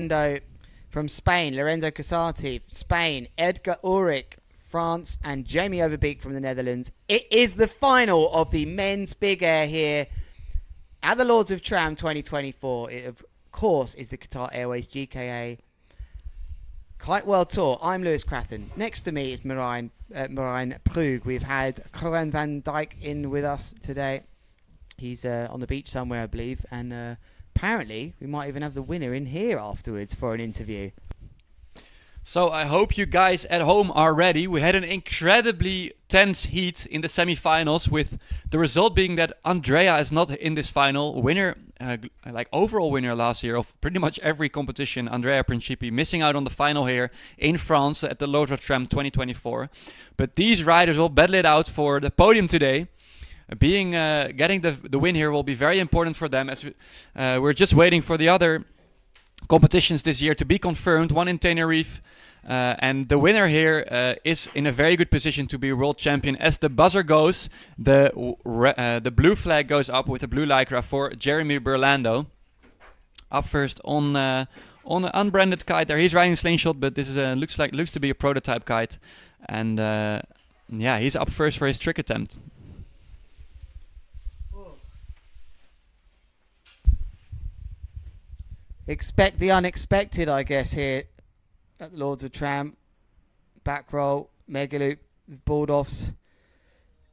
Burlando from Spain, Lorenzo Casati, Spain, Edgar Ulrich, France, and Jamie Overbeek from the Netherlands. It is the final of the men's big air here at the Lords of Tram 2024. It, of course, is the Qatar Airways GKA Kite World Tour. I'm Lewis Crathen. Next to me is Marijn Plug. We've had Coran van Dijk in with us today. He's on the beach somewhere, I believe, and apparently we might even have the winner in here afterwards for an interview. So I hope you guys at home are ready. We had an incredibly tense heat in the semi-finals, with the result being that Andrea is not in this final. Winner, overall winner last year of pretty much every competition, Andrea Principi, missing out on the final here in France at the Lords of Tram 2024. But these riders will battle it out for the podium today. Getting the win here will be very important for them, as we're just waiting for the other competitions this year to be confirmed. One in Tenerife, and the winner here is in a very good position to be world champion. As the buzzer goes, the blue flag goes up with a blue lycra for Jeremy Burlando. Up first on an unbranded kite there. He's riding slingshot, but this is looks to be a prototype kite, and he's up first for his trick attempt. Expect the unexpected, I guess, here at the Lords of Tram. Back roll, mega loop, board offs.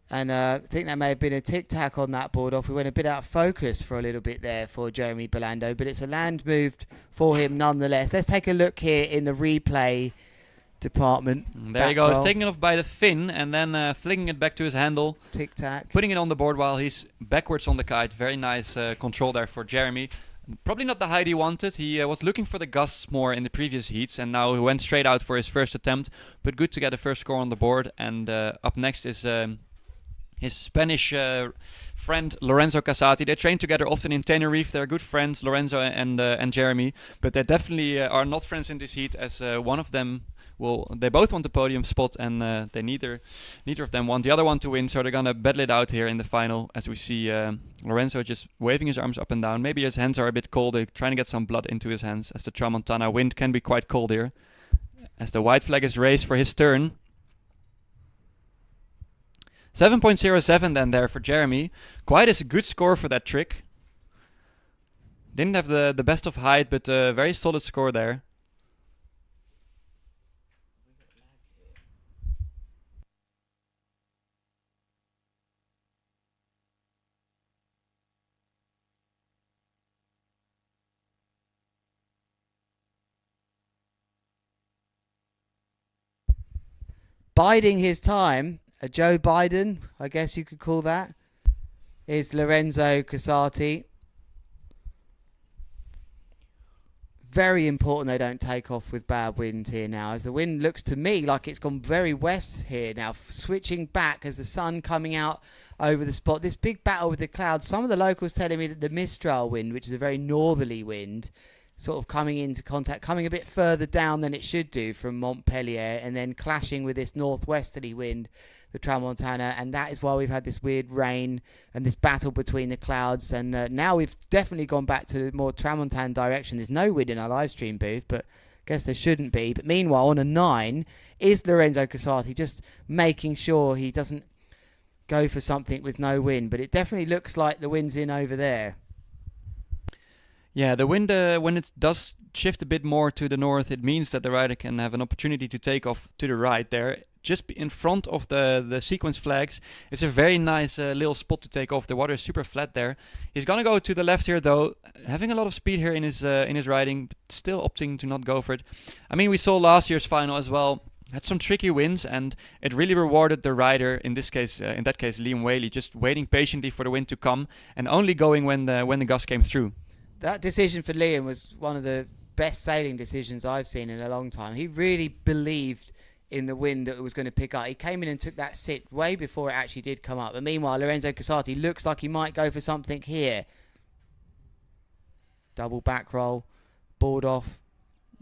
And I think there may have been a tic-tac on that board off. We went a bit out of focus for a little bit there for Jeremy Burlando, but it's a land moved for him nonetheless. Let's take a look here in the replay department. There he goes, taking it off by the fin and then flinging it back to his handle. Tic-tac. Putting it on the board while he's backwards on the kite. Very nice control there for Jeremy. Probably not the height he wanted. He was looking for the gusts more in the previous heats, and now he went straight out for his first attempt. But good to get a first score on the board. And up next is his Spanish friend Lorenzo Casati. They train together often in Tenerife. They're good friends, Lorenzo and Jeremy. But they definitely are not friends in this heat, as one of them they both want the podium spot, and they neither of them want the other one to win, so they're gonna battle it out here in the final. As we see Lorenzo just waving his arms up and down. Maybe his hands are a bit cold. They're trying to get some blood into his hands, as the Tramontana wind can be quite cold here. As the white flag is raised for his turn. 7.07 then there for Jeremy. Quite a good score for that trick. Didn't have the best of height, but a very solid score there. Biding his time, a Joe Biden, I guess you could call that, is Lorenzo Casati. Very important they don't take off with bad wind here now, as the wind looks to me like it's gone very west here now, switching back as the sun coming out over the spot. This big battle with the clouds. Some of the locals telling me that the Mistral wind, which is a very northerly wind, sort of coming into contact, coming a bit further down than it should do from Montpellier, and then clashing with this northwesterly wind, the Tramontana, and that is why we've had this weird rain and this battle between the clouds. And now we've definitely gone back to the more Tramontane direction. There's no wind in our live stream booth, but I guess there shouldn't be. But meanwhile, on a 9 is Lorenzo Casati, just making sure he doesn't go for something with no wind. But it definitely looks like the wind's in over there. Yeah, the wind, when it does shift a bit more to the north, it means that the rider can have an opportunity to take off to the right there. Just in front of the sequence flags, it's a very nice little spot to take off. The water is super flat there. He's gonna go to the left here though, having a lot of speed here in his riding, but still opting to not go for it. I mean, we saw last year's final as well. Had some tricky winds, and it really rewarded the rider. In that case, Liam Whaley, just waiting patiently for the wind to come and only going when the gust came through. That decision for Liam was one of the best sailing decisions I've seen in a long time. He really believed in the wind that it was going to pick up. He came in and took that sit way before it actually did come up. And meanwhile, Lorenzo Casati looks like he might go for something here. Double back roll, board off.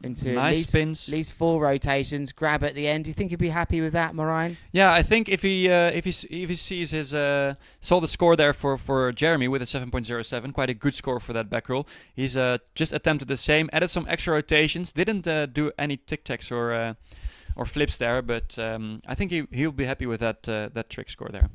into Nice spins. at least 4 rotations, grab at the end. Do you think he'd be happy with that, Marijn? Yeah, I think if he sees his saw the score there for Jeremy with a 7.07, quite a good score for that back roll. He's just attempted the same, added some extra rotations, didn't do any tic tacs or flips there, but I think he'll be happy with that trick score there.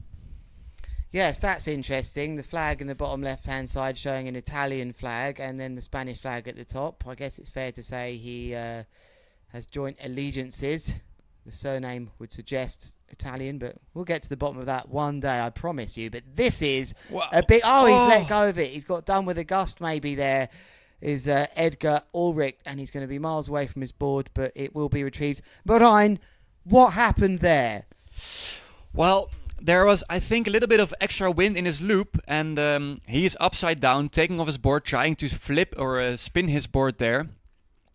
Yes, that's interesting. The flag in the bottom left-hand side showing an Italian flag and then the Spanish flag at the top. I guess it's fair to say he has joint allegiances. The surname would suggest Italian, but we'll get to the bottom of that one day, I promise you. But this is a big... Oh, he's let go of it. He's got done with a gust maybe there. Is Edgar Ulrich, and he's going to be miles away from his board, but it will be retrieved. Marijn, what happened there? Well, there was, I think, a little bit of extra wind in his loop, and he is upside down, taking off his board, trying to flip or spin his board there.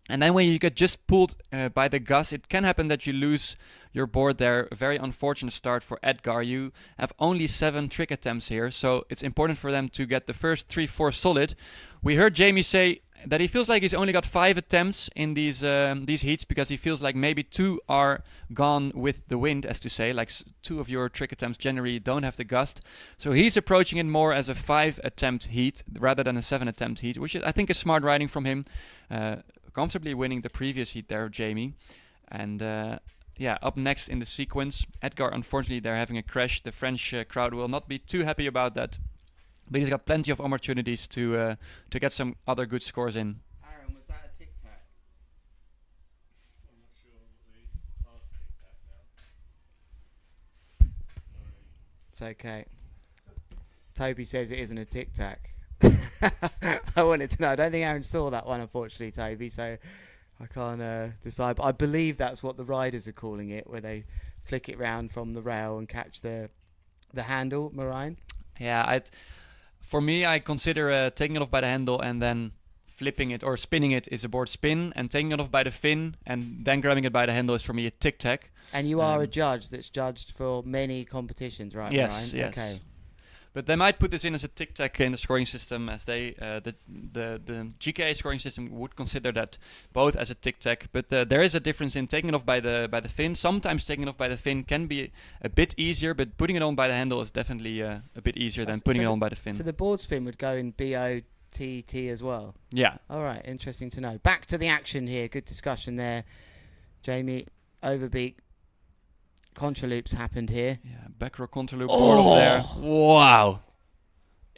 And then when you get just pulled by the gust, it can happen that you lose your board there. A very unfortunate start for Edgar. You have only 7 trick attempts here, so it's important for them to get the first 3-4 solid. We heard Jamie say that he feels like he's only got 5 attempts in these heats because he feels like maybe 2 are gone with the wind, as to say, like 2 of your trick attempts generally don't have the gust. So he's approaching it more as a 5 attempt heat rather than a 7 attempt heat, which is, I think, is smart riding from him. Comfortably winning the previous heat there, Jamie. And yeah, up next in the sequence, Edgar, unfortunately, they're having a crash. The French crowd will not be too happy about that. But he's got plenty of opportunities to get some other good scores in. Aaron, was that a tic-tac? I'm not sure what the past tic-tac now. It's okay. Toby says it isn't a tic-tac. I wanted to know. I don't think Aaron saw that one, unfortunately, Toby, so I can't decide. But I believe that's what the riders are calling it, where they flick it round from the rail and catch the handle, Marijn. Yeah, for me, I consider taking it off by the handle and then flipping it or spinning it is a board spin, and taking it off by the fin and then grabbing it by the handle is for me a tic-tac. And you are a judge that's judged for many competitions, right, yes, Marijn? Yes. Okay. But they might put this in as a tic-tac in the scoring system, as they the GKA scoring system would consider that both as a tic-tac. But there is a difference in taking it off by the fin. Sometimes taking it off by the fin can be a bit easier, but putting it on by the handle is definitely a bit easier than putting it on by the fin. So the board spin would go in BOTT as well? Yeah. All right, interesting to know. Back to the action here. Good discussion there. Jamie, Overbeek. Contra loops happened here. Yeah, back row contra loop board up there. Wow.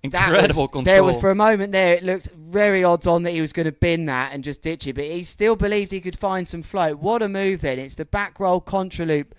Incredible control. There was, for a moment there, it looked very odds on that he was going to bin that and just ditch it, but he still believed he could find some float. What a move then. It's the back roll contra loop.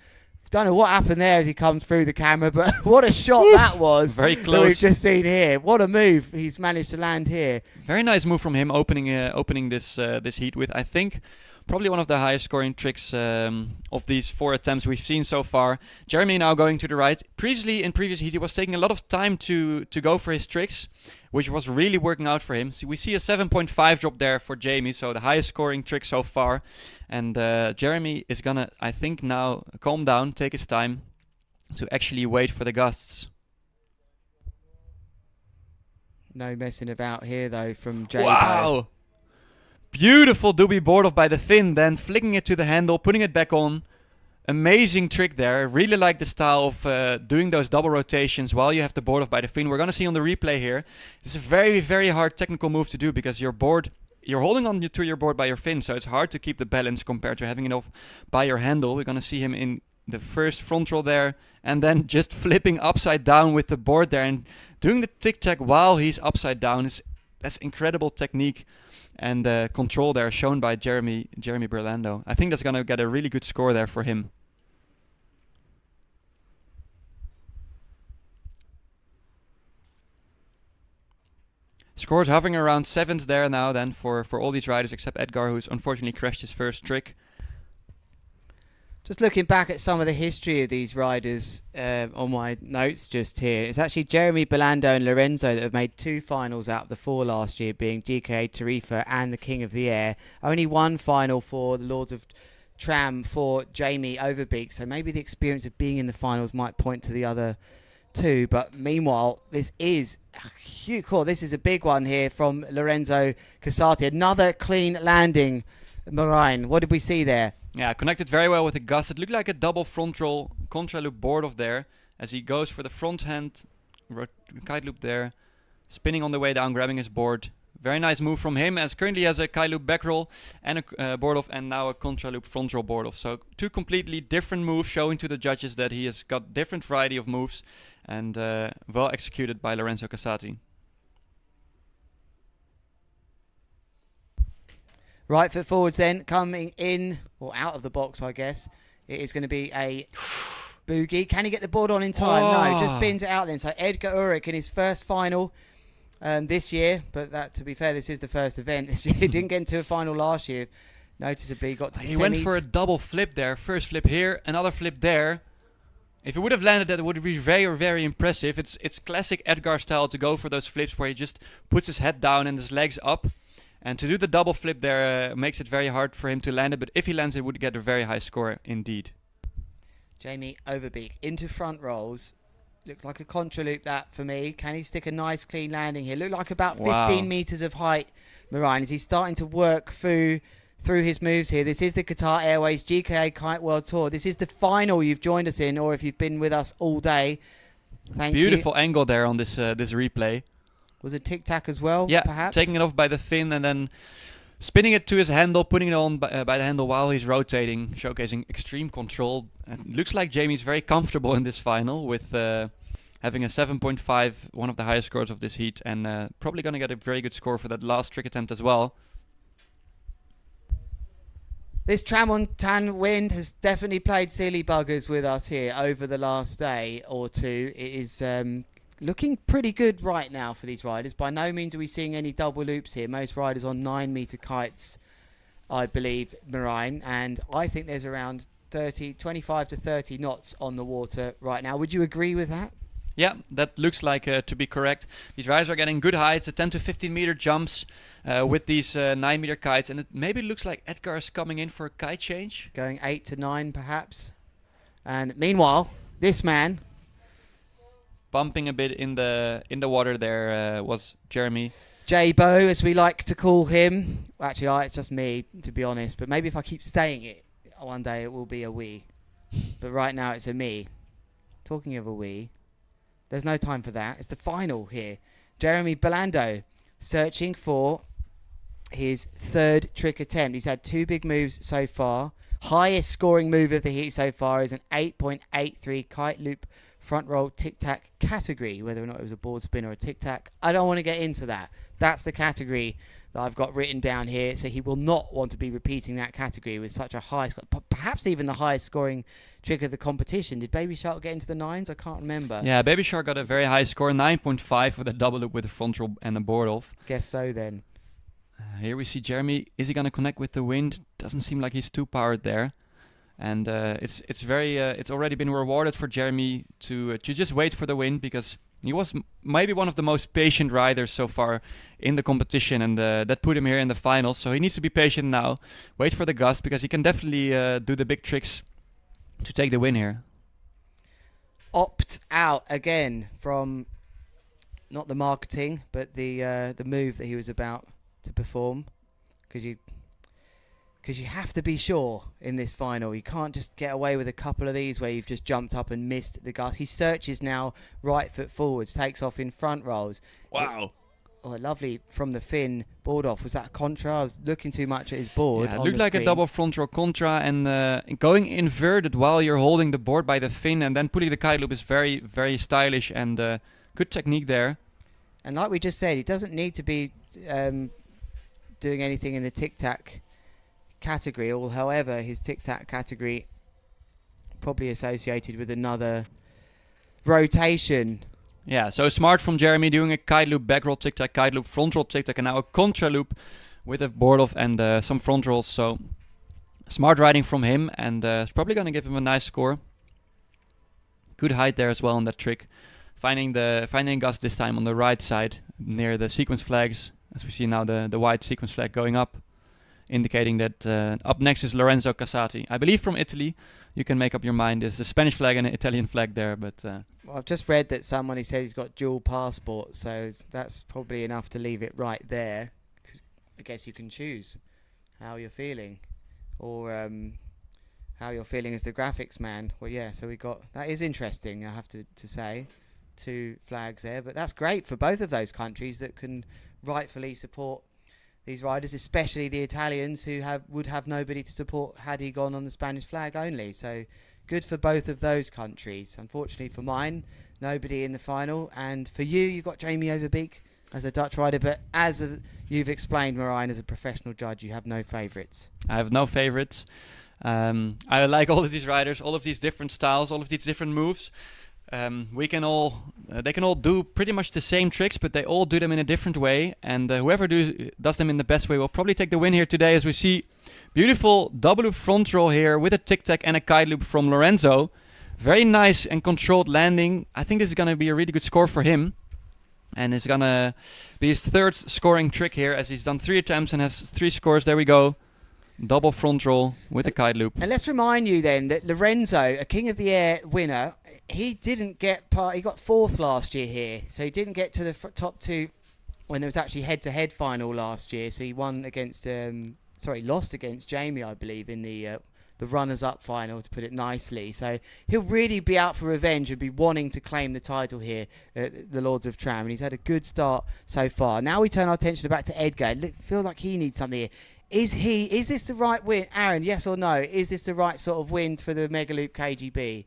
Don't know what happened there as he comes through the camera, but what a shot that was. Very that close. we've just seen here. What a move he's managed to land here. Very nice move from him, opening this heat with, I think, probably one of the highest scoring tricks of these 4 attempts we've seen so far. Jeremy now going to the right. Previously, in previous heat, he was taking a lot of time to go for his tricks, which was really working out for him. So we see a 7.5 drop there for Jamie, so the highest scoring trick so far. And Jeremy is gonna, I think, now calm down, take his time to actually wait for the gusts. No messing about here, though, from J. Wow! Beautiful doobie board off by the fin, then flicking it to the handle, putting it back on. Amazing trick there. Really like the style of doing those double rotations while you have the board off by the fin. We're going to see on the replay here. It's a very, very hard technical move to do because your board, you're holding on to your board by your fin, so it's hard to keep the balance compared to having it off by your handle. We're going to see him in the first front roll there and then just flipping upside down with the board there and doing the tic-tac while he's upside down. That's incredible technique and control there shown by Jeremy Burlando. I think that's going to get a really good score there for him. Scores hovering around 7s there now then for all these riders except Edgar, who's unfortunately crashed his first trick. Just looking back at some of the history of these riders on my notes just here, it's actually Jeremy Burlando and Lorenzo that have made 2 finals out of the 4 last year, being GKA Tarifa and the King of the Air. Only 1 final for the Lords of Tram for Jamie Overbeek, so maybe the experience of being in the finals might point to the other 2. But meanwhile, this is a huge call. This is a big one here from Lorenzo Casati. Another clean landing Marijn, what did we see there? Yeah, connected very well with the gust. It looked like a double front roll contra loop board off there as he goes for the front hand kite loop there, spinning on the way down, grabbing his board. Very nice move from him, as currently he has a kite loop back roll and a board off, and now a contra loop front roll board off. So two completely different moves, showing to the judges that he has got different variety of moves, and well executed by Lorenzo Casati. Right foot forwards then, coming in, or out of the box, I guess. It is going to be a boogie. Can he get the board on in time? No, just bins it out then. So Edgar Ulrich in his first final this year, but that, to be fair, this is the first event this year. He didn't get into a final last year. Noticeably got to the semis. He went for a double flip there. First flip here, another flip there. If he would have landed that, it would be very, very impressive. It's classic Edgar style to go for those flips where he just puts his head down and his legs up. And to do the double flip there makes it very hard for him to land it. But if he lands it, would get a very high score indeed. Jamie Overbeek into front rolls. Looks like a contra loop that for me. Can he stick a nice clean landing here? Look like about 15 meters of height, Marijn. Is he starting to work through his moves here? This is the Qatar Airways GKA Kite World Tour. This is the final you've joined us in, or if you've been with us all day. Thank you. Beautiful angle there on this this replay. Was it tic-tac as well, yeah, perhaps? Taking it off by the fin and then spinning it to his handle, putting it on by the handle while he's rotating, showcasing extreme control. And it looks like Jamie's very comfortable in this final with having a 7.5, one of the highest scores of this heat, and probably going to get a very good score for that last trick attempt as well. This Tramontan wind has definitely played silly buggers with us here over the last day or two. It is looking pretty good right now for these riders. By no means are we seeing any double loops here. Most riders on 9-meter kites, I believe, Marijn. And I think there's around 25 to 30 knots on the water right now. Would you agree with that? Yeah, that looks like to be correct. These riders are getting good heights, 10 to 15 meter jumps with these 9-meter kites. And it maybe looks like Edgar is coming in for a kite change. Going 8 to 9 perhaps. And meanwhile, this man... bumping a bit in the water there was Jeremy. J-Bo, as we like to call him. Actually, it's just me, to be honest. But maybe if I keep saying it, one day it will be a we. But right now it's a me. Talking of a we, there's no time for that. It's the final here. Jeremy Burlando searching for his third trick attempt. He's had 2 big moves so far. Highest scoring move of the heat so far is an 8.83 kite loop front roll tic-tac category. Whether or not it was a board spin or a tic-tac, I don't want to get into that. That's the category that I've got written down here, so he will not want to be repeating that category with such a high score, perhaps even the highest scoring trick of the competition. Did Baby Shark get into the 9s? I can't remember. Yeah, Baby Shark got a very high score, 9.5 with a double loop with a front roll and a board off. Guess so then. Here we see Jeremy. Is he going to connect with the wind? Doesn't seem like he's too powered there. And it's already been rewarded for Jeremy to just wait for the wind, because he was maybe one of the most patient riders so far in the competition, and that put him here in the finals. So he needs to be patient now, wait for the gust, because he can definitely do the big tricks to take the win here. Opt out again from not the marketing, but the move that he was about to perform, because you have to be sure in this final. You can't just get away with a couple of these where you've just jumped up and missed the gust. He searches now, right foot forwards, takes off in front rolls. Wow. Lovely from the fin, board off. Was that a contra? I was looking too much at his board. Yeah, it looked like a double front roll contra, and going inverted while you're holding the board by the fin and then putting the kite loop is very, very stylish, and good technique there. And like we just said, he doesn't need to be doing anything in the tic-tac category, or however his tic-tac category probably associated with another rotation. Yeah, so smart from Jeremy, doing a kite loop, back roll tic-tac, kite loop, front roll tic-tac, and now a contra loop with a board off and some front rolls. So smart riding from him, and it's probably going to give him a nice score. Good height there as well on that trick. Finding gust this time on the right side near the sequence flags, as we see now the white sequence flag going up, indicating that up next is Lorenzo Casati. I believe from Italy. You can make up your mind. There's a Spanish flag and an Italian flag there, but... Well, I've just read that he said he's got dual passport, so that's probably enough to leave it right there. I guess you can choose how you're feeling, or how you're feeling as the graphics man. Well, yeah, so we got, that is interesting, I have to say. 2 flags there, but that's great for both of those countries that can rightfully support these riders, especially the Italians who would have nobody to support had he gone on the Spanish flag only. So good for both of those countries. Unfortunately for mine, nobody in the final, and for you, you've got Jamie Overbeek as a Dutch rider, but you've explained, Marijn, as a professional judge, you have no favourites. I have no favorites. I like all of these riders, all of these different styles, all of these different moves. They can all do pretty much the same tricks, but they all do them in a different way. And whoever does them in the best way will probably take the win here today, as we see beautiful double loop front roll here with a tic-tac and a kite loop from Lorenzo. Very nice and controlled landing. I think this is going to be a really good score for him. And it's going to be his 3rd scoring trick here, as he's done 3 attempts and has 3 scores. There we go. Double front roll with a kite loop. And let's remind you then that Lorenzo, a King of the Air winner, he didn't get he got 4th last year here. So he didn't get to the top 2 when there was actually head-to-head final last year. So he won against, lost against Jamie, I believe, in the runners-up final, to put it nicely. So he'll really be out for revenge and be wanting to claim the title here at the Lords of Tram. And he's had a good start so far. Now we turn our attention back to Edgar. Feel like he needs something here. Is this the right win? Aaron, yes or no? Is this the right sort of win for the Megaloop KGB?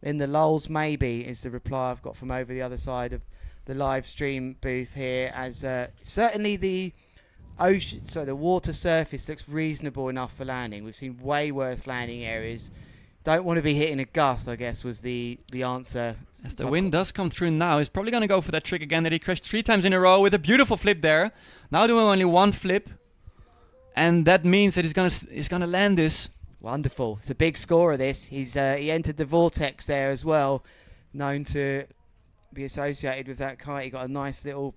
In the lulls, maybe, is the reply I've got from over the other side of the live stream booth here. As certainly the water surface looks reasonable enough for landing. We've seen way worse landing areas. Don't want to be hitting a gust, I guess, was the answer. As the wind does come through now, he's probably going to go for that trick again that he crashed 3 times in a row with a beautiful flip there. Now doing only 1 flip. And that means that he's gonna land this. Wonderful. It's a big scorer, this. He entered the vortex there as well, known to be associated with that kite. He got a nice little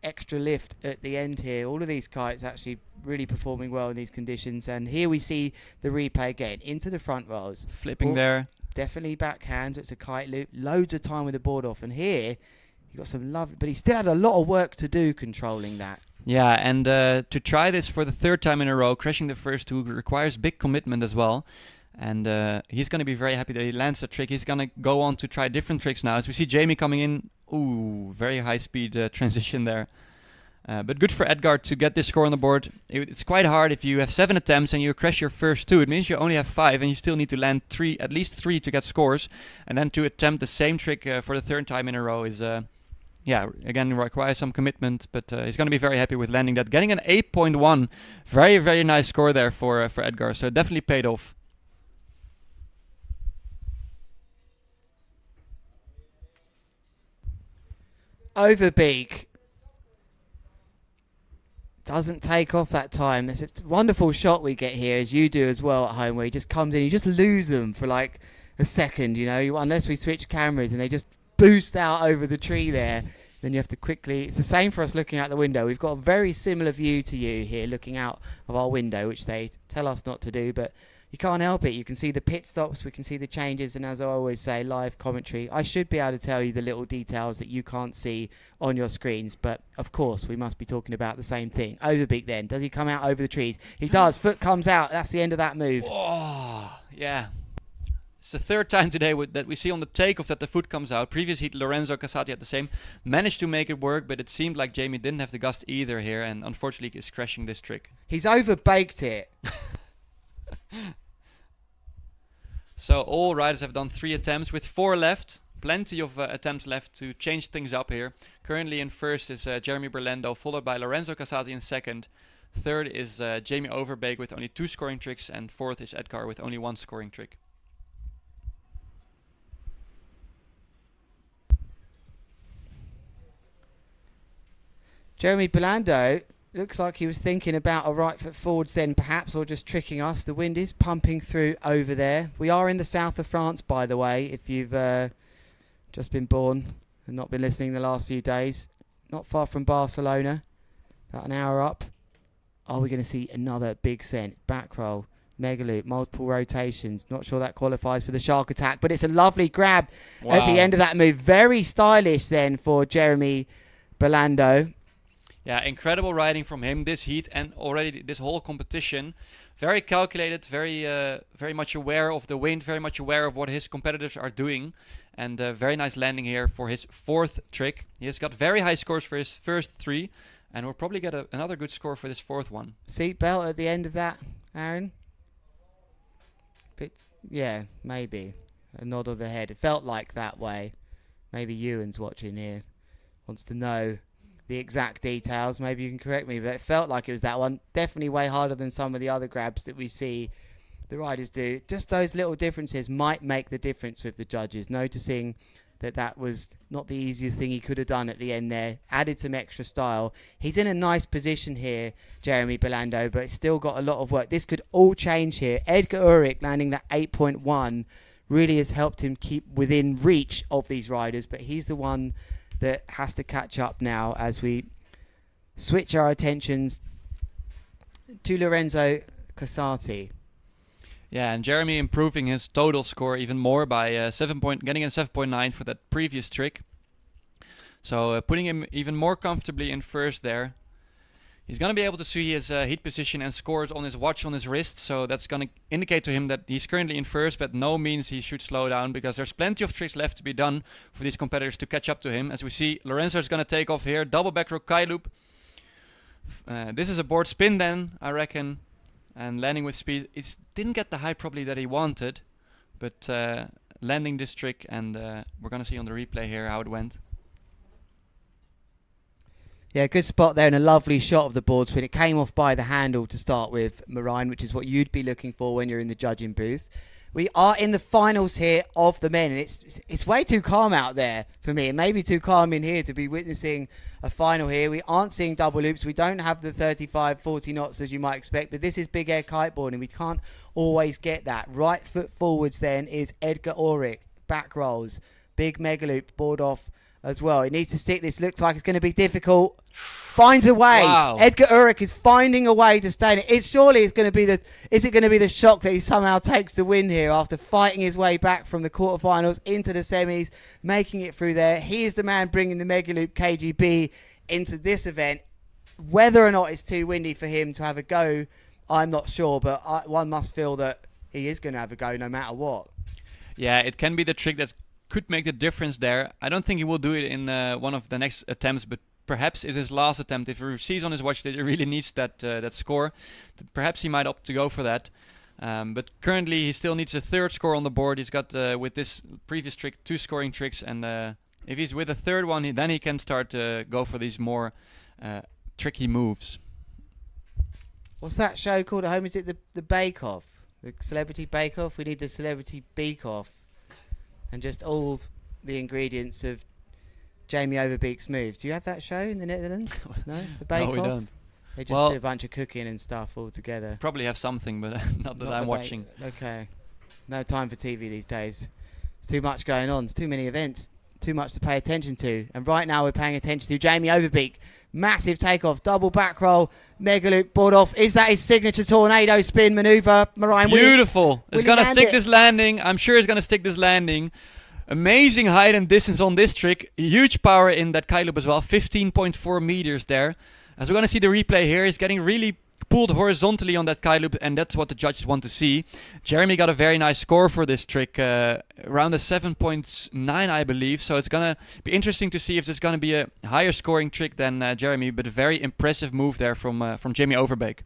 extra lift at the end here. All of these kites actually really performing well in these conditions. And here we see the replay again into the front rolls. Flipping there. Definitely backhand. So it's a kite loop. Loads of time with the board off. And here, he got some love, but he still had a lot of work to do controlling that. Yeah, and to try this for the 3rd time in a row, crashing the first 2 requires big commitment as well. And he's going to be very happy that he lands the trick. He's going to go on to try different tricks now. As we see Jamie coming in. Ooh, very high speed transition there. But good for Edgar to get this score on the board. It's quite hard if you have 7 attempts and you crash your first 2. It means you only have 5 and you still need to land at least 3 to get scores. And then to attempt the same trick for the 3rd time in a row is... again, requires some commitment, but he's going to be very happy with landing that. Getting an 8.1. Very, very nice score there for Edgar, so it definitely paid off. Overbeek doesn't take off that time. It's a wonderful shot we get here, as you do as well at home, where he just comes in, you just lose them for like a second, unless we switch cameras and they just boost out over the tree there. Then you have to quickly... It's the same for us looking out the window. We've got a very similar view to you here looking out of our window, which they tell us not to do, but you can't help it. You can see the pit stops, we can see the changes, and as I always say, live commentary. I should be able to tell you the little details that you can't see on your screens, but of course we must be talking about the same thing. Overbeek then. Does he come out over the trees? He does. Foot comes out. That's the end of that move. Oh, yeah. It's the 3rd time today that we see on the takeoff that the foot comes out. Previous heat, Lorenzo, Casati had the same. Managed to make it work, but it seemed like Jamie didn't have the gust either here, and unfortunately is crashing this trick. He's overbaked it. So all riders have done 3 attempts with 4 left. Plenty of attempts left to change things up here. Currently in first is Jeremy Burlando, followed by Lorenzo Casati in second. Third is Jamie Overbeek with only 2 scoring tricks, and 4th is Edgar with only 1 scoring trick. Jeremy Burlando looks like he was thinking about a right foot forwards then perhaps, or just tricking us. The wind is pumping through over there. We are in the south of France, by the way, if you've just been born and not been listening the last few days. Not far from Barcelona, about an hour up. Are we going to see another big scent? Back roll, mega loop, multiple rotations. Not sure that qualifies for the shark attack, but it's a lovely grab at the end of that move. Very stylish then for Jeremy Burlando. Yeah, incredible riding from him this heat and already this whole competition. Very calculated, very much aware of the wind, very much aware of what his competitors are doing, and very nice landing here for his 4th trick. He has got very high scores for his first 3, and will probably get another good score for this 4th one. Seatbelt at the end of that, Aaron? Yeah, maybe. A nod of the head. It felt like that way. Maybe Ewan's watching here. Wants to know the exact details. Maybe you can correct me, but it felt like it was that one. Definitely way harder than some of the other grabs that we see the riders do. Just those little differences might make the difference with the judges, noticing that was not the easiest thing he could have done at the end there. Added some extra style. He's in a nice position here, Jeremy Burlando, but it's still got a lot of work. This could all change here. Edgar Ulrich landing that 8.1 really has helped him keep within reach of these riders, but he's the one that has to catch up now as we switch our attentions to Lorenzo Casati. Yeah, and Jeremy improving his total score even more by getting a 7.9 for that previous trick. So putting him even more comfortably in first there. He's going to be able to see his heat position and scores on his watch on his wrist. So that's going to indicate to him that he's currently in first, but no means he should slow down because there's plenty of tricks left to be done for these competitors to catch up to him. As we see, Lorenzo is going to take off here. Double back row Kite loop. This is a board spin then, I reckon. And landing with speed. It didn't get the height probably that he wanted, but landing this trick, and we're going to see on the replay here how it went. Yeah, good spot there and a lovely shot of the board spin. It came off by the handle to start with, Marine, which is what you'd be looking for when you're in the judging booth. We are in the finals here of the men, and it's way too calm out there for me. It may be too calm in here to be witnessing a final here. We aren't seeing double loops. We don't have the 35, 40 knots as you might expect, but this is big air kiteboarding. We can't always get that. Right foot forwards then is Edgar Ulrich. Back rolls. Big mega loop, board off as well. It needs to stick. This looks like it's going to be difficult. Finds a way. Wow. Edgar Ulrich is finding a way to stay in it. Is it going to be the shock that he somehow takes the win here after fighting his way back from the quarterfinals into the semis, making it through there? He is the man bringing the Mega Loop KGB into this event. Whether or not it's too windy for him to have a go, I'm not sure, but one must feel that he is going to have a go no matter what. Yeah, it can be the trick that could make the difference there. I don't think he will do it in one of the next attempts, but perhaps it's his last attempt. If he sees on his watch that he really needs that score, perhaps he might opt to go for that. But currently he still needs a 3rd score on the board. He's got, with this previous trick, 2 scoring tricks, and if he's with a 3rd one, then he can start to go for these more tricky moves. What's that show called at home? Is it the Bake Off? The Celebrity Bake Off? We need the Celebrity Bake Off. And just all the ingredients of Jamie Overbeek's moves. Do you have that show in the Netherlands? No? The Bake No, we Off? don't. They just do a bunch of cooking and stuff all together. Probably have something, but not that I'm watching. Okay. No time for TV these days. There's too much going on. There's too many events. Too much to pay attention to. And right now we're paying attention to Jamie Overbeek. Massive takeoff. Double back roll. Mega loop. Board off. Is that his signature tornado spin maneuver? Marine, beautiful. It's going to stick this landing. I'm sure it's going to stick this landing. Amazing height and distance on this trick. Huge power in that kite loop as well. 15.4 meters there. As we're going to see the replay here, he's getting really pulled horizontally on that kite loop, and that's what the judges want to see. Jeremy got a very nice score for this trick, around a 7.9, I believe. So it's going to be interesting to see if there's going to be a higher scoring trick than Jeremy, but a very impressive move there from Jamie Overbeek.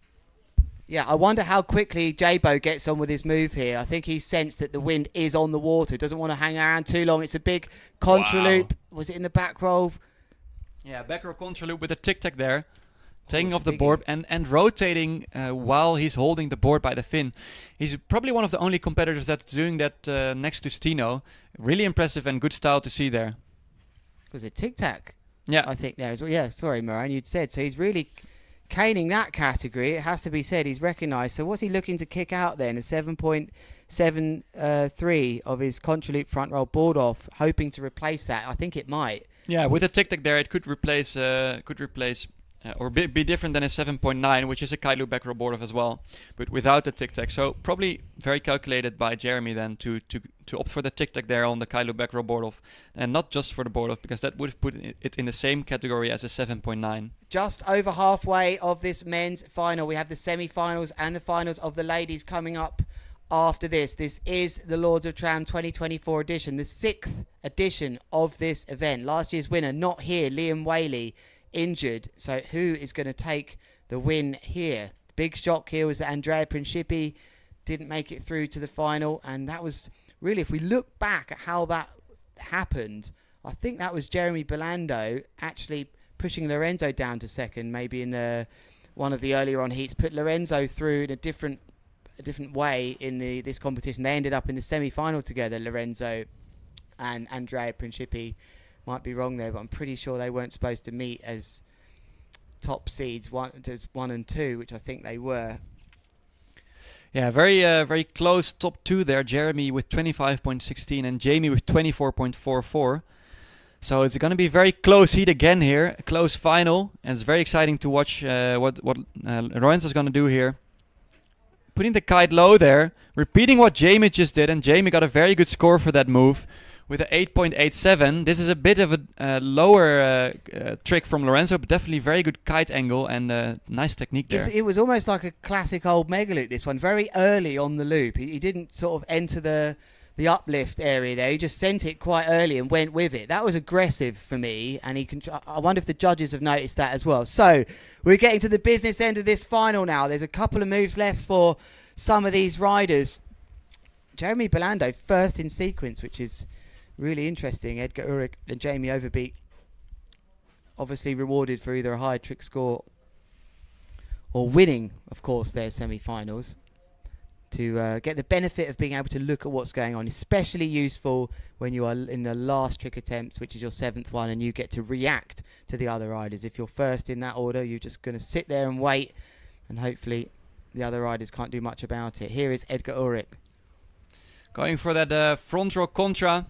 Yeah, I wonder how quickly Jabo gets on with his move here. I think he sensed that the wind is on the water. Doesn't want to hang around too long. It's a big contra loop. Was it in the back roll? Yeah, back row contra loop with a tic-tac there. Taking off the board and rotating while he's holding the board by the fin. He's probably one of the only competitors that's doing that next to Stino. Really impressive and good style to see there. Was it tic-tac? Yeah. I think there as well. Yeah, sorry, Moran, you'd said. So he's really caning that category. It has to be said. He's recognised. So what's he looking to kick out then? A 7.73 of his contra loop front roll board off, hoping to replace that. I think it might. Yeah, with a tic-tac there, it could replace or be different than a 7.9, which is a kite loop back roll board off as well, but without the tic tac. So probably very calculated by Jeremy then to opt for the tic tac there on the kite loop back roll board off, and not just for the board off, because that would have put it in the same category as a 7.9. Just over halfway of this men's final. We have the semi-finals and the finals of the ladies coming up after this. This is the Lords of Tram 2024 edition, the 6th edition of this event. Last year's winner not here, Liam Whaley, injured. So who is going to take the win here? The big shock here was that Andrea Principi didn't make it through to the final, and that was really, if we look back at how that happened, I think that was Jeremy Burlando actually pushing Lorenzo down to second, maybe in the one of the earlier on heats, put Lorenzo through in a different way in this competition. They ended up in the semi-final together, Lorenzo and Andrea Principi. Might be wrong there, but I'm pretty sure they weren't supposed to meet as top seeds, one and two, which I think they were. Yeah, very close top two there. Jeremy with 25.16 and Jamie with 24.44. So it's going to be very close heat again here, a close final, and it's very exciting to watch what Lorenzo's going to do here. Putting the kite low there, repeating what Jamie just did, and Jamie got a very good score for that move with an 8.87. This is a bit of a lower trick from Lorenzo, but definitely very good kite angle and nice technique there. It was almost like a classic old mega loop, this one, very early on the loop. He didn't sort of enter the uplift area there. He just sent it quite early and went with it. That was aggressive for me, and I wonder if the judges have noticed that as well. So we're getting to the business end of this final now. There's a couple of moves left for some of these riders. Jeremy Burlando first in sequence, which is really interesting. Edgar Ulrich and Jamie Overbeek obviously rewarded for either a high trick score or winning, of course, their semi-finals, to get the benefit of being able to look at what's going on. Especially useful when you are in the last trick attempt, which is your 7th one, and you get to react to the other riders. If you're first in that order, you're just going to sit there and wait, and hopefully the other riders can't do much about it. Here is Edgar Ulrich. Going for that front row contra.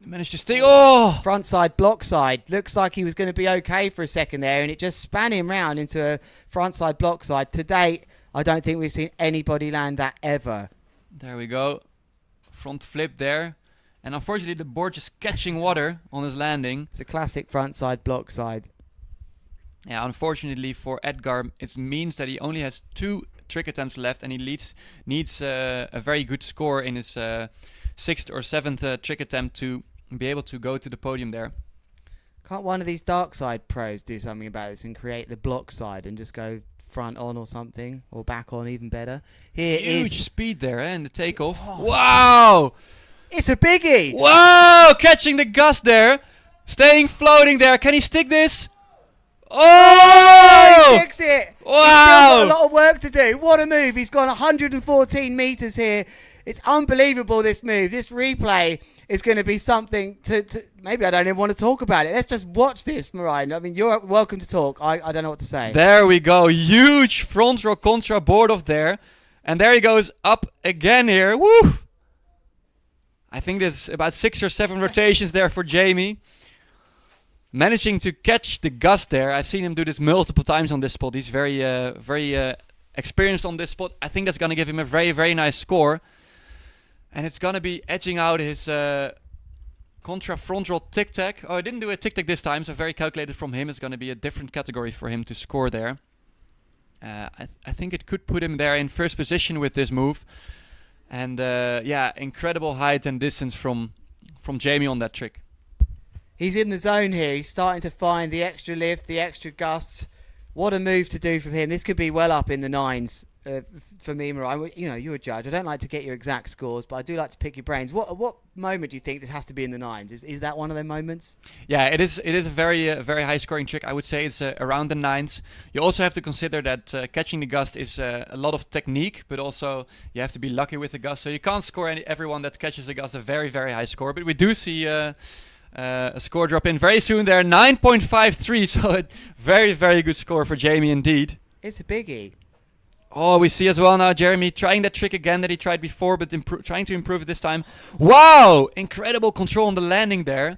Managed to stay. Oh! Front side, block side. Looks like he was going to be okay for a second there, and it just span him round into a front side, block side. To date, I don't think we've seen anybody land that ever. There we go. Front flip there. And unfortunately, the board just catching water on his landing. It's a classic front side, block side. Yeah, unfortunately for Edgar, it means that he only has 2 trick attempts left, and he needs a very good score in his 6th or 7th trick attempt to be able to go to the podium there. Can't one of these dark side pros do something about this and create the block side and just go front on or something, or back on, even better? Here Huge is speed there, and the takeoff. Oh. Wow! It's a biggie! Wow! Catching the gust there, staying floating there. Can he stick this? Oh! He sticks it! Wow! He's still got a lot of work to do. What a move! He's gone 114 meters here. It's unbelievable, this move. This replay is going to be something to maybe I don't even want to talk about it. Let's just watch this, Marine. I mean, you're welcome to talk. I don't know what to say. There we go. Huge front row contra board off there. And there he goes up again here. Woo! I think there's about 6 or 7 rotations there for Jamie. Managing to catch the gust there. I've seen him do this multiple times on this spot. He's very experienced on this spot. I think that's going to give him a very, very nice score. And it's going to be edging out his contra front roll tic-tac. Oh, I didn't do a tic-tac this time, so very calculated from him. It's going to be a different category for him to score there. I think it could put him there in first position with this move. And yeah, incredible height and distance from Jamie on that trick. He's in the zone here. He's starting to find the extra lift, the extra gusts. What a move to do from him. This could be well up in the 9s for me, Mariah. You know, you're a judge. I don't like to get your exact scores, but I do like to pick your brains. What moment do you think this has to be in the 9s? Is that one of them moments? Yeah, it is a very high scoring trick. I would say it's around the 9s. You also have to consider that catching the gust is a lot of technique, but also you have to be lucky with the gust. So you can't score everyone that catches the gust a very, very high score. But we do see a score drop in very soon there, 9.53. So a very, very good score for Jamie indeed. It's a biggie. Oh, we see as well now Jeremy trying that trick again that he tried before, but trying to improve it this time. Wow! Incredible control on the landing there.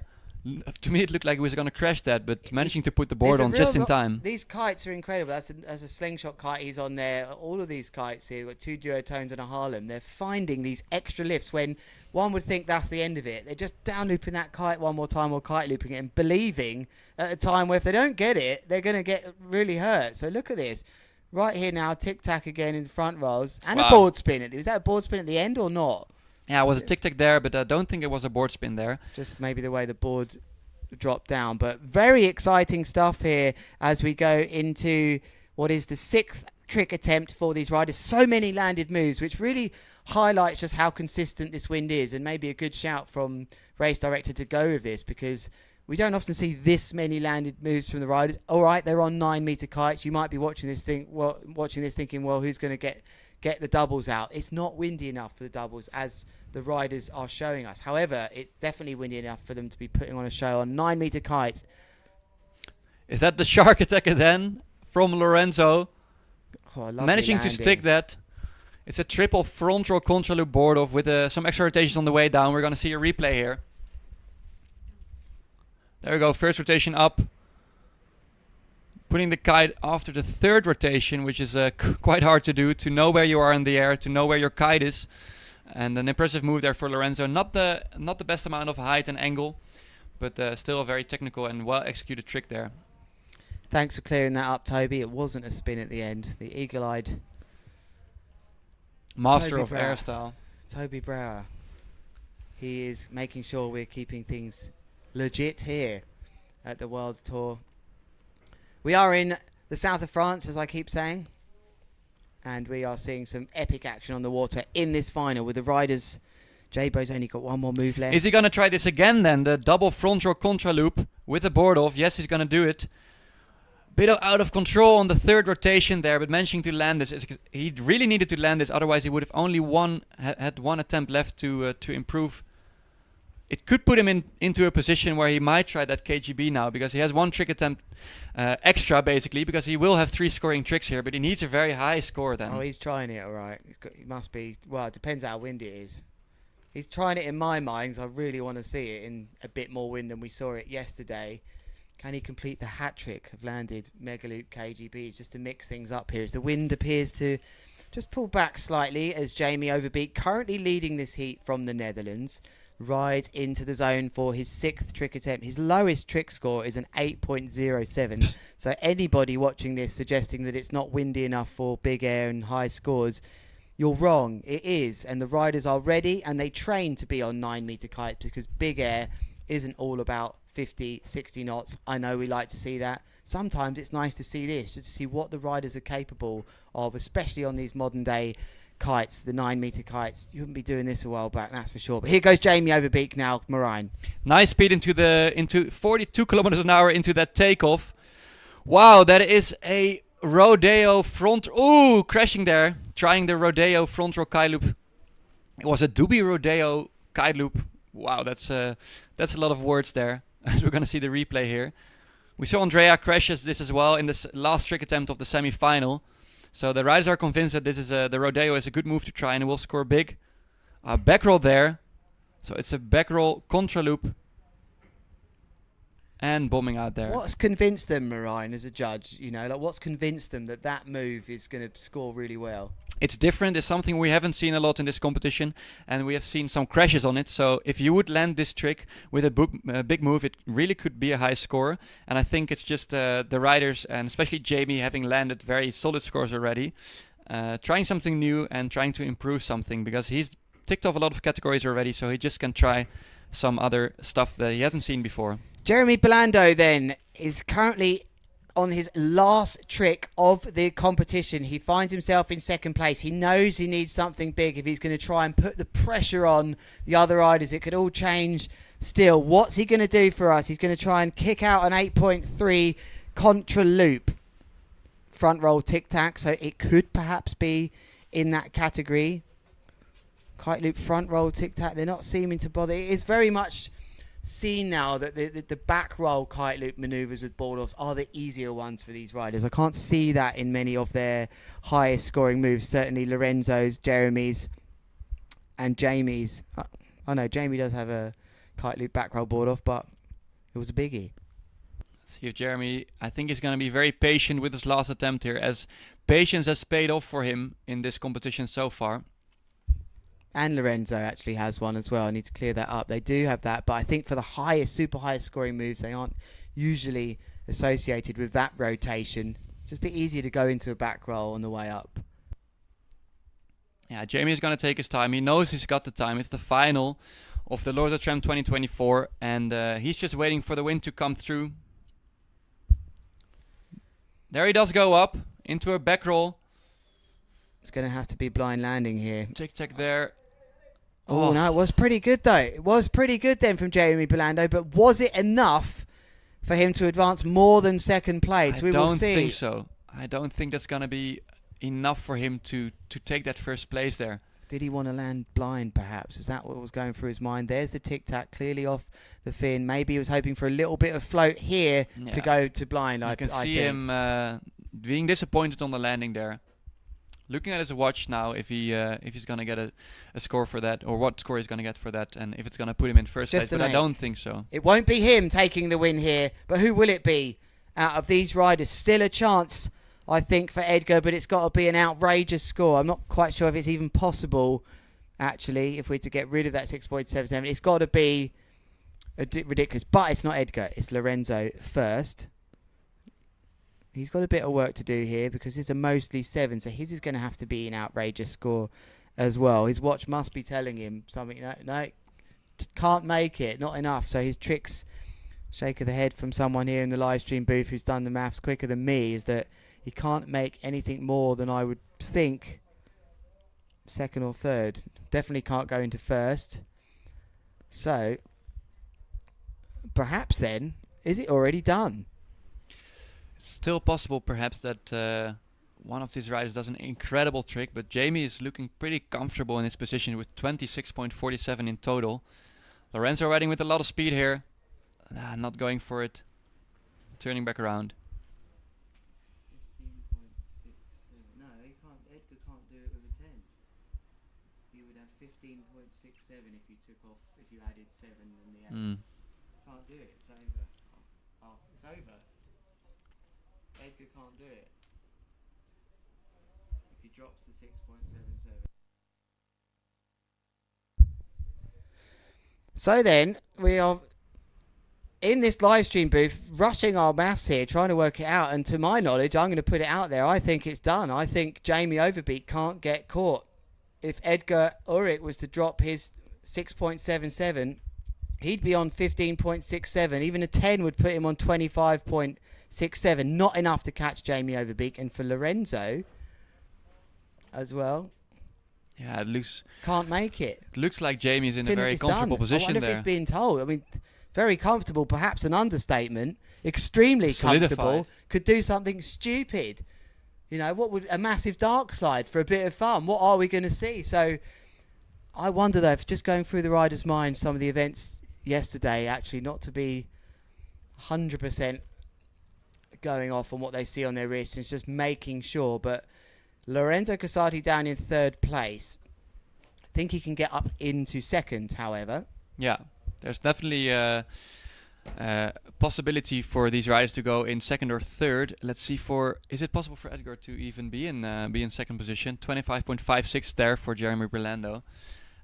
To me, it looked like he was going to crash that, but managing to put the board There's a on real just in lot- time. These kites are incredible. That's a slingshot kite. He's on there. All of these kites here, got 2 duotones and a Harlem. They're finding these extra lifts when one would think that's the end of it. They're just down looping that kite one more time or kite looping it and believing at a time where if they don't get it, they're going to get really hurt. So look at this. Right here now, tic-tac again in the front rolls. And a Wow. board spin. Was that a board spin at the end or not? Yeah, it was a tic-tac there, but I don't think it was a board spin there. Just maybe the way the board dropped down. But very exciting stuff here as we go into what is the 6th trick attempt for these riders. So many landed moves, which really highlights just how consistent this wind is, and maybe a good shout from race director to go with this, because we don't often see this many landed moves from the riders. All right, they're on 9-meter kites. You might be watching this thinking, well, who's going to get the doubles out? It's not windy enough for the doubles, as the riders are showing us. However, it's definitely windy enough for them to be putting on a show on 9-meter kites. Is that the shark attack then from Lorenzo? Oh, lovely Managing to landing. stick that. It's a triple front roll contra loop board off with some extra rotations on the way down. We're going to see a replay here. There we go, first rotation up. Putting the kite after the 3rd rotation, which is quite hard to do, to know where you are in the air, to know where your kite is. And an impressive move there for Lorenzo. Not the best amount of height and angle, but still a very technical and well executed trick there. Thanks for clearing that up, Toby. It wasn't a spin at the end. The eagle-eyed Master Toby of Brower. air style. Toby Brower. He is making sure we're keeping things legit here at the World Tour. We are in the south of France, as I keep saying, and we are seeing some epic action on the water in this final with the riders. Jaybo's only got one more move left. Is he going to try this again then? The double front roll contra loop with the board off. Yes, he's going to do it. Bit out of control on the 3rd rotation there, but managing to land this. He really needed to land this, otherwise he would have only had one attempt left to improve. It could put him into a position where he might try that KGB now, because he has one trick attempt extra, basically, because he will have 3 scoring tricks here, but he needs a very high score then. Oh, he's trying it, all right. He must be. Well, it depends how windy it is. He's trying it in my mind, 'cause I really want to see it in a bit more wind than we saw it yesterday. Can he complete the hat trick of landed Megaloop KGBs just to mix things up here? As the wind appears to just pull back slightly, as Jamie Overbeek, currently leading this heat from the Netherlands, rides into the zone for his 6th trick attempt. His lowest trick score is an 8.07. So anybody watching this suggesting that it's not windy enough for big air and high scores, you're wrong. It is, and the riders are ready, and they train to be on 9-meter kites, because big air isn't all about 50, 60 knots. I know we like to see that. Sometimes it's nice to see this, just to see what the riders are capable of, especially on these modern day kites, the 9-meter kites. You wouldn't be doing this a while back, that's for sure. But here goes Jamie Overbeek now, Marine. Nice speed into 42 kilometers an hour into that takeoff. Wow, that is a rodeo front. Ooh, crashing there. Trying the rodeo front row kite loop. It was a doobie rodeo kite loop. Wow, that's a lot of words there. As we're going to see the replay here. We saw Andrea crashes this as well in this last trick attempt of the semi-final. So the riders are convinced that this is the rodeo is a good move to try, and it will score big. Back roll there. So it's a back roll contra loop. And bombing out there. What's convinced them, Marine, as a judge? You know, like what's convinced them that that move is going to score really well? It's different. It's something we haven't seen a lot in this competition, and we have seen some crashes on it. So if you would land this trick with a big move, it really could be a high score. And I think it's just the riders, and especially Jamie, having landed very solid scores already, trying something new and trying to improve something, because he's ticked off a lot of categories already, so he just can try some other stuff that he hasn't seen before. Jeremy Burlando then is currently on his last trick of the competition. He finds himself in second place. He knows he needs something big if he's going to try and put the pressure on the other riders. It could all change still. What's he going to do for us? He's going to try and kick out an 8.3 contra loop front roll tic-tac, so it could perhaps be in that category. Kite loop front roll tic-tac, they're not seeming to bother. It is very much seen now that the back roll kite loop maneuvers with board offs are the easier ones for these riders. I can't see that in many of their highest scoring moves. Certainly Lorenzo's, Jeremy's and Jamie's. Oh no, Jamie does have a kite loop back roll board off, but It was a biggie. See if Jeremy, I think he's going to be very patient with his last attempt here, as patience has paid off for him in this competition so far. And Lorenzo actually has one as well. I need to clear that up. They do have that, but I think for the highest, super highest scoring moves, they aren't usually associated with that rotation. It's just a bit easier to go into a back roll on the way up. Yeah, Jamie is going to take his time. He knows he's got the time. It's the final of the Lords of Tram 2024, and he's just waiting for the wind to come through. There he does go up into a back roll. It's going to have to be blind landing here. Tic-tac there. Oh, no, it was pretty good, though. It was pretty good then from Jeremy Burlando, but was it enough for him to advance more than second place? I don't think so. I don't think that's going to be enough for him to take that first place there. Did he want to land blind, perhaps? Is that what was going through his mind? There's the tic-tac, clearly off the fin. Maybe he was hoping for a little bit of float here to go to blind. You can see him being disappointed on the landing there. Looking at his watch now, if he's going to get a score for that, or what score he's going to get for that, and if it's going to put him in first place, but I don't think so. It won't be him taking the win here, but who will it be out of these riders? Still a chance, I think, for Edgar, but it's got to be an outrageous score. I'm not quite sure if it's even possible, actually, if we're to get rid of that 6.77. It's got to be ridiculous, but it's not Edgar. It's Lorenzo first. He's got a bit of work to do here because it's a mostly 7, so his is going to have to be an outrageous score as well. His watch must be telling him something. No, can't make it, not enough. So his tricks, shake of the head from someone here in the live stream booth who's done the maths quicker than me, is that he can't make anything more than I would think second or third. Definitely can't go into first. So perhaps then, is it already done? It's still possible perhaps that one of these riders does an incredible trick, but Jamie is looking pretty comfortable in his position with 26.47 in total. Lorenzo riding with a lot of speed here. Not going for it. Turning back around. 15.67. No, Edgar can't do it with a 10. He would have 15.67 if you added 7 in the end. Can't do it. It's over. It's over. Edgar can't do it. If he drops the 6.77. So then, we are in this live stream booth, rushing our maths here, trying to work it out. And to my knowledge, I'm going to put it out there. I think it's done. I think Jamie Overbeek can't get caught. If Edgar Ulrich was to drop his 6.77, he'd be on 15.67. Even a 10 would put him on 25.67. Not enough to catch Jamie Overbeek. And for Lorenzo as well. Yeah, it looks... Can't make it. It looks like Jamie's in a very comfortable position there. I wonder if he's being told. I mean, very comfortable, perhaps an understatement. Extremely comfortable. Could do something stupid. You know, what would a massive dark slide for a bit of fun? What are we going to see? So I wonder, though, if just going through the riders' minds, some of the events yesterday, actually, not to be 100% going off on what they see on their wrists. It's just making sure. But Lorenzo Casati down in third place. I think he can get up into second, however. Yeah, there's definitely a possibility for these riders to go in second or third. Let's see is it possible for Edgar to even be in second position? 25.56 there for Jeremy Burlando.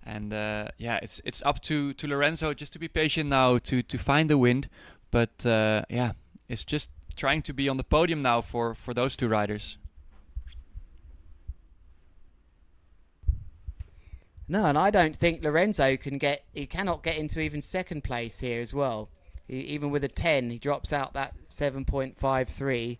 And yeah, it's up to Lorenzo just to be patient now to find the wind. But yeah, it's just trying to be on the podium now for those two riders. No, and I don't think Lorenzo cannot get into even second place here as well. Even with a 10, he drops out that 7.53.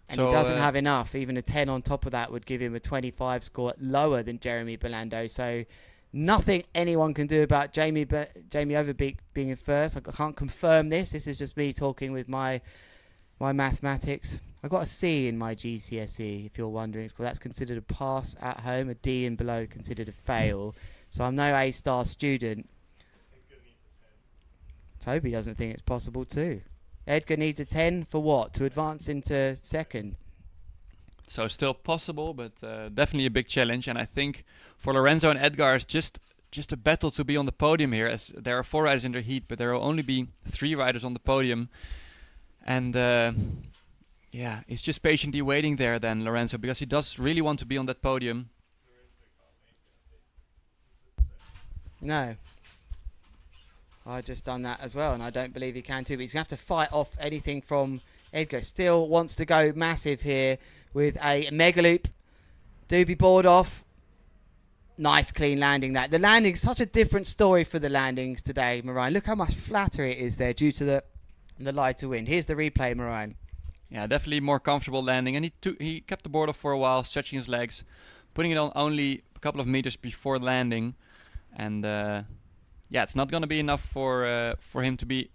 And he doesn't have enough. Even a 10 on top of that would give him a 25 score lower than Jeremy Burlando. So nothing anyone can do about Jamie Overbeek being in first. I can't confirm this. This is just me talking with my mathematics. I got a C in my GCSE, if you're wondering. That's considered a pass at home. A D and below considered a fail. So I'm no A-star student. Edgar needs a 10. Toby doesn't think it's possible too. Edgar needs a 10 for what? To advance into second. So still possible, but definitely a big challenge. And I think for Lorenzo and Edgar, it's just just a battle to be on the podium here, as there are 4 riders in the heat, but there will only be 3 riders on the podium. And yeah, he's just patiently waiting there then, Lorenzo, because he does really want to be on that podium. No. I just done that as well, and I don't believe he can too. But he's going to have to fight off anything from Edgar. Still wants to go massive here with a mega loop. Doobie board off. Nice clean landing that. The landing's such a different story for the landings today, Marine. Look how much flatter it is there due to the lighter wind. Here's the replay, Marine. Yeah, definitely more comfortable landing. And he kept the board off for a while, stretching his legs, putting it on only a couple of meters before landing. And yeah, it's not going to be enough for him to be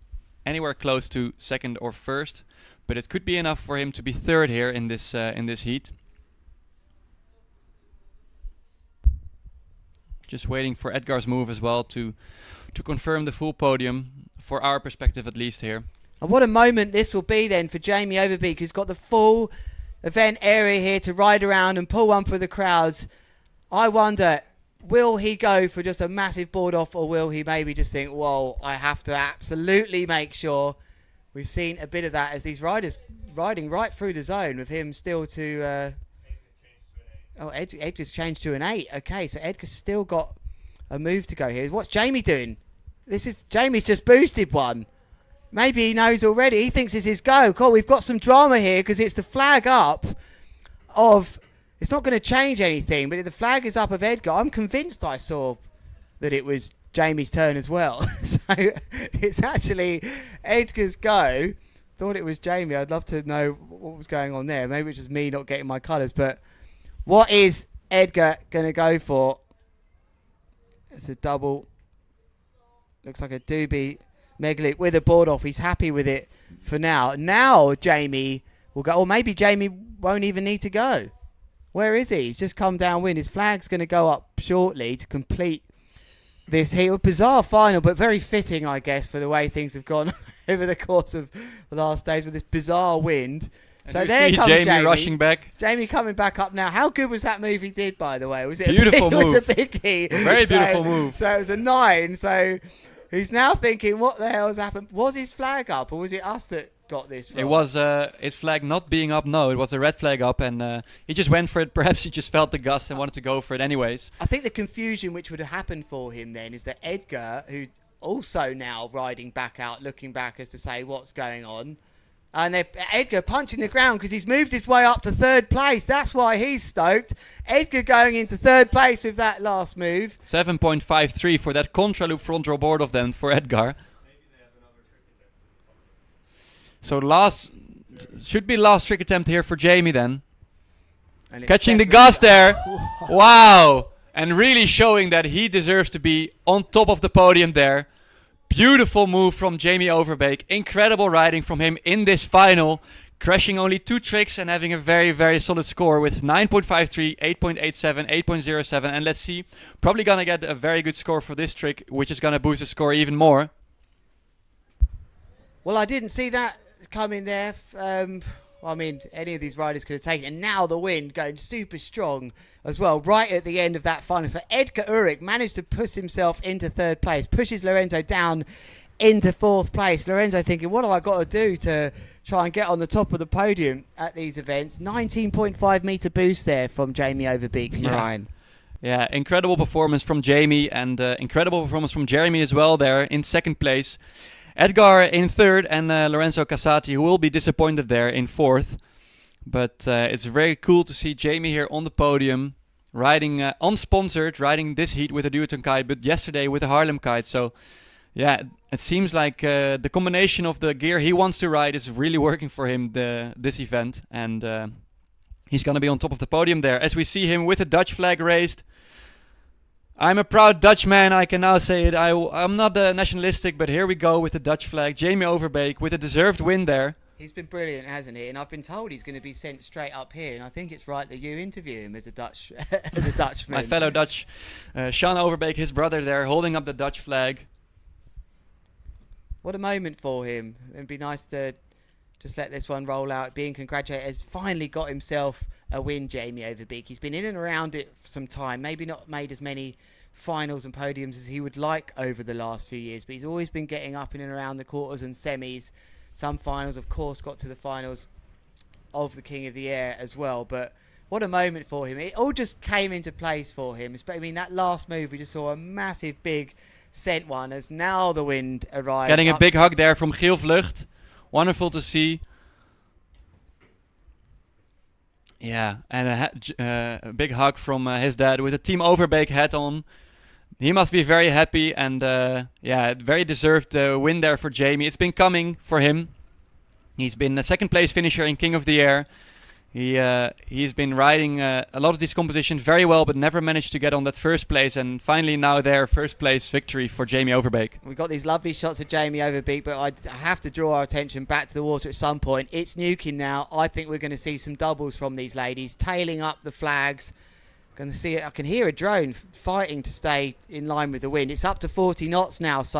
anywhere close to second or first, but it could be enough for him to be third here in this heat. Just waiting for Edgar's move as well to confirm the full podium, for our perspective at least here. And what a moment this will be then for Jamie Overbeek, who's got the full event area here to ride around and pull one for the crowds. I wonder, will he go for just a massive board off, or will he maybe just think, whoa, I have to absolutely make sure? We've seen a bit of that as these riders riding right through the zone with him still to... Edgar's changed to an 8. Okay, so Edgar's still got a move to go here. What's Jamie doing? Jamie's just boosted one. Maybe he knows already. He thinks it's his go. Cool, we've got some drama here because it's the flag up of... It's not going to change anything, but if the flag is up of Edgar, I'm convinced I saw that it was Jamie's turn as well. So it's actually Edgar's go. Thought it was Jamie. I'd love to know what was going on there. Maybe it's just me not getting my colours, but what is Edgar going to go for? It's a double. Looks like a doobie megaloop with a board off. He's happy with it for now. Now Jamie will go, or maybe Jamie won't even need to go. Where is he? He's just come downwind. His flag's going to go up shortly to complete this heat. A bizarre final, but very fitting, I guess, for the way things have gone over the course of the last days with this bizarre wind. And so there comes Jamie rushing back. Jamie coming back up now. How good was that move he did, by the way? Was it beautiful move? It was a biggie. Very beautiful move. So it was a 9. So he's now thinking, what the hell has happened? Was his flag up, or was it us that got this from? It was his flag not being up. No, it was a red flag up, and he just went for it. Perhaps he just felt the gust and wanted to go for it anyways. I think the confusion which would have happened for him then is that Edgar, who also now riding back out, looking back as to say what's going on, and Edgar punching the ground because he's moved his way up to third place. That's why he's stoked. Edgar going into third place with that last move. 7.53 for that contra loop front row board of them for Edgar. So should be last trick attempt here for Jamie then. Catching the gust there. Wow. And really showing that he deserves to be on top of the podium there. Beautiful move from Jamie Overbeek. Incredible riding from him in this final. Crashing only 2 tricks and having a very, very solid score with 9.53, 8.87, 8.07. And let's see, probably going to get a very good score for this trick, which is going to boost the score even more. Well, I didn't see that coming there. I mean, any of these riders could have taken it. And now the wind going super strong as well, right at the end of that final. So Edgar Ulrich managed to push himself into third place, pushes Lorenzo down into fourth place. Lorenzo thinking, what have I got to do to try and get on the top of the podium at these events? 19.5 metre boost there from Jamie Overbeek, Ryan. Yeah, incredible performance from Jamie, and incredible performance from Jeremy as well there in second place. Edgar in third, and Lorenzo Casati, who will be disappointed there, in fourth. But it's very cool to see Jamie here on the podium, riding unsponsored, riding this heat with a duotone kite, but yesterday with a Haarlem kite. So yeah, it seems like the combination of the gear he wants to ride is really working for him this event. And he's going to be on top of the podium there, as we see him with a Dutch flag raised. I'm a proud Dutchman, I can now say it. I'm not nationalistic, but here we go with the Dutch flag. Jamie Overbeek with a deserved win there. He's been brilliant, hasn't he? And I've been told he's going to be sent straight up here. And I think it's right that you interview him as a Dutch, as a Dutchman. My fellow Dutch, Sean Overbeek, his brother there, holding up the Dutch flag. What a moment for him. It'd be nice to just let this one roll out. Being congratulated, has finally got himself a win, Jamie Overbeek. He's been in and around it for some time. Maybe not made as many finals and podiums as he would like over the last few years, but he's always been getting up in and around the quarters and semis. Some finals, of course, got to the finals of the King of the Air as well. But what a moment for him. It all just came into place for him. I mean, that last move, we just saw a massive, big sent one as now the wind arrives. Getting a big hug there from Giel Vlucht. Wonderful to see. Yeah, and a big hug from his dad with a Team Overbeek hat on. He must be very happy, and yeah, very deserved win there for Jamie. It's been coming for him. He's been a second place finisher in King of the Air. He's been riding a lot of these competitions very well, but never managed to get on that first place. And finally now there, first place victory for Jamie Overbeek. We've got these lovely shots of Jamie Overbeek, but I have to draw our attention back to the water at some point. It's nuking now. I think we're going to see some doubles from these ladies, tailing up the flags. Going to see it. I can hear a drone fighting to stay in line with the wind. It's up to 40 knots now, so